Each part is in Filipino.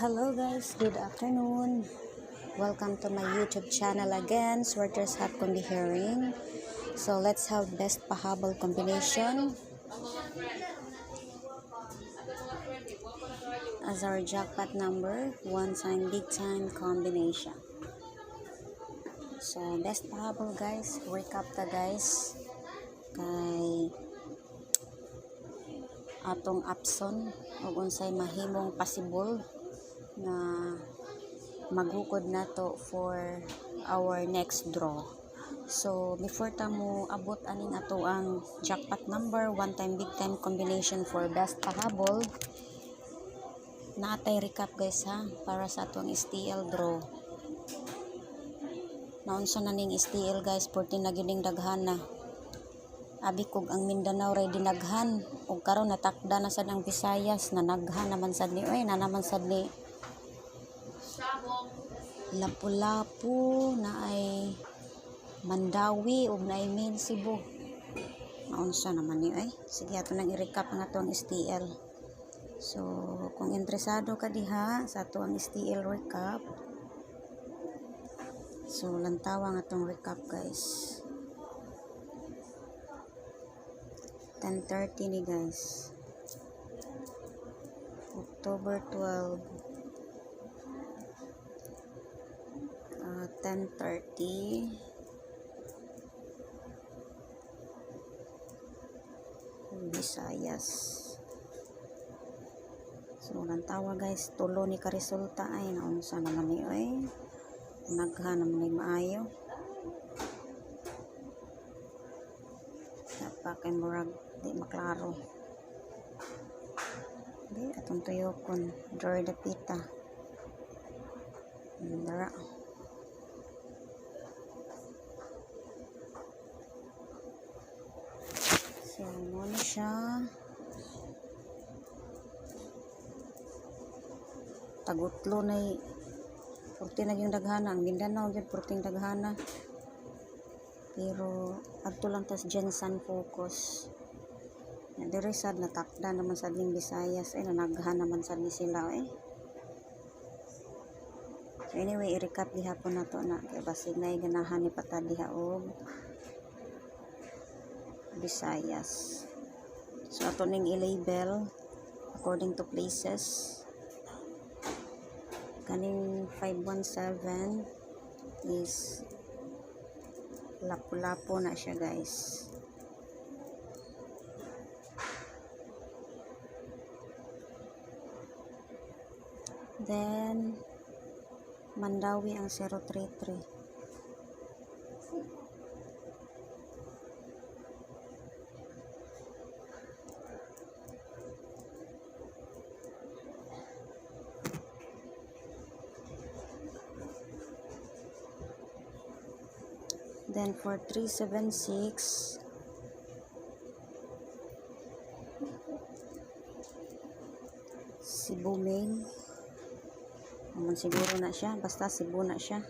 Hello guys, good afternoon. Welcome to my YouTube channel again. Swerters Hat Kundi Hearing. So let's have best pahabol combination as our jackpot number, one time big time combination. So best pahabol guys, recap ta guys kay atong Apson ug unsay mahimong possible na maghukod nato for our next draw. So before ta mo abot aning ato ang jackpot number, one time big time combination for best pahabol, naatay recap guys ha para sa atong STL draw. Naunsa na ning STL guys, 14 na gining daghan na. Abi kog ang Mindanao ray dinaghan ug karon natakda na sad ang Visayas, nanaghan naman sad ni na naman sad ni Lapu-Lapu, na ay Mandawi ug na ay Main Cebu. Naunsa naman ni sige ato nang i-recap ang atong STL. So kung interesado ka diha sa ato ang STL recap, so lantawa ang atong recap guys. 10:30 ni guys, October 12, 10:30 Visayas. So lantawa guys, tulo ni ka-resulta ay naunsa naman ni naghan naman ni maayo. Napakay murag di maklaro. Di atong tuyokon draw the pita. Dara. So muna siya. Tagutlo na 14 na yung daghana. Ang Mindanao yun 14 daghana. Pero adto lang tas Jensen focus. Na dire sad natakda naman sad ning Visayas nanaghan naman sad ni sila So anyway, i-recap diha po nato na kay basig na ganahan ni pata diha og Visayas. So ato ning i-label according to places. Kaning 517 is Lapu-Lapu na siya guys. Then Mandawi ang 033. Then for 376 Cebu Main. Naman siguro na siya, basta Cebu na siya.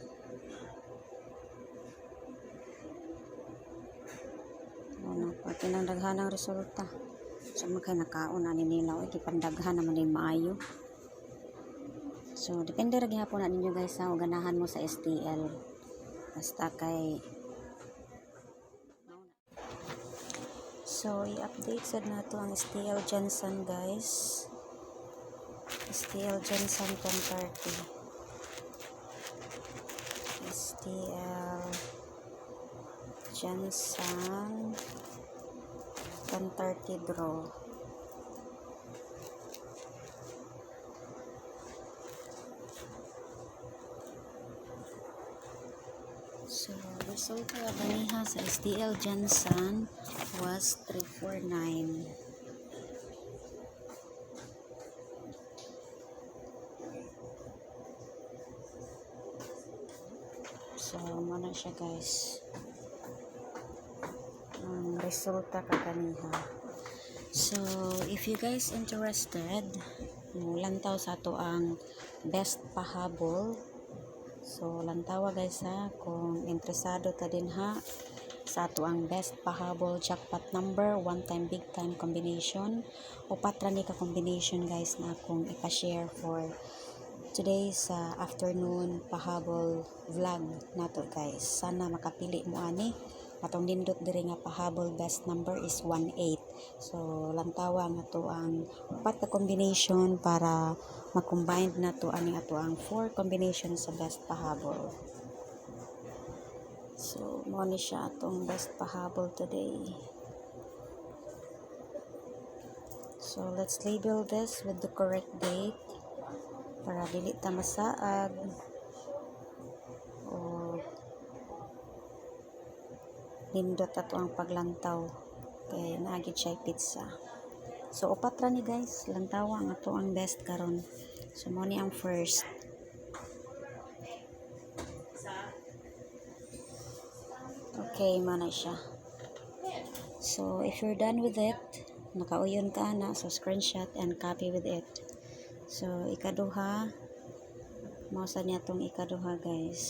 Pati nang daghan ang resulta. So makay nakaon ani nila kipandaghan naman ni maayo. So depende ra gyapon na ninyo guys sa ganahan mo sa STL. Basta kay so i-update sad nato ang STL Jensen guys. STL Jensen 10:30. STL Jensen 10:30 draw. So result na ganiha sa STL Jensen was 349. So mana siya guys ang resulta kaniha. So if you guys interested lantaw sa ato ang best pahabol, so lantawa guys ha kung interesado ta din ha sa ato ang best pahabol jackpot number, one time big time combination. Upat ra ni ka combination guys na akong ipa-share for today sa afternoon pahabol vlog nato guys. Sana makapili mo ani. Atong nindot diri nga pahabol best number is 18. So lantawa nga to ang upat ka combination para ma-combine na to ani ato ang 4 combination sa best pahabol. So mo ni siya atong best pahabol today. So let's label this with the correct date para dili ta masaag o nindot ato ang paglantaw kay naagid siya pizza. So upat ra ni guys, lantawa nga to ang best karon. So mo ni ang first. Okay, mana siya. So if you're done with it, nakauyon ka na, so screenshot and copy with it. So ikaduha, mausa niya tong ikaduha guys.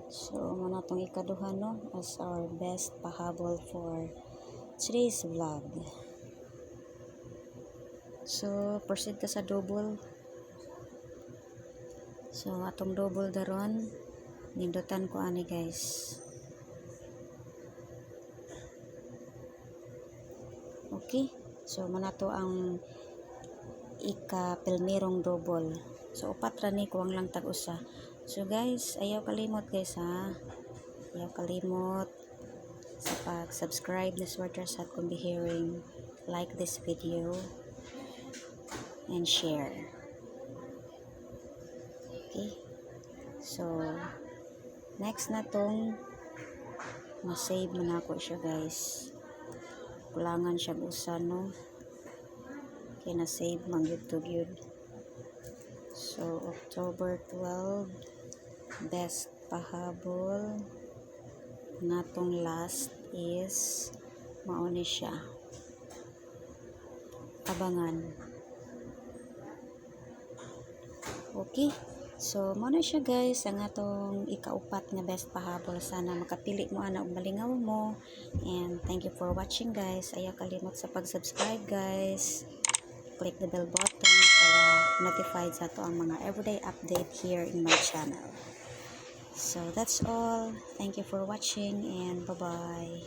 So muna tong ikaduha no as our best pahabol for today's vlog. So proceed ka sa double. So atong double daron nindutan ko ani guys. Okay, so muna to ang ika-pilmerong double. So upat ra ni kuwang lang tag-usa. So guys, ayaw kalimot guys ha. Ayaw kalimot sa pag-subscribe na Swartersat kung hearing. Like this video and share. Okay, so next na tong ma-save mo na ako siya guys. Kulangan siya usa no. Kaya na-save mang YouTube yun. So, October 12, best pahabol. Natong last is mauni siya. Abangan. Okay. So, muna siya guys, ang atong ikaupat nga best pahabol. Sana makapili mo ana og malingaw mo. And thank you for watching guys. Ayaw kalimot sa pag-subscribe guys. Click the bell button para notified sa to ang mga everyday update here in my channel. So, that's all. Thank you for watching and bye-bye.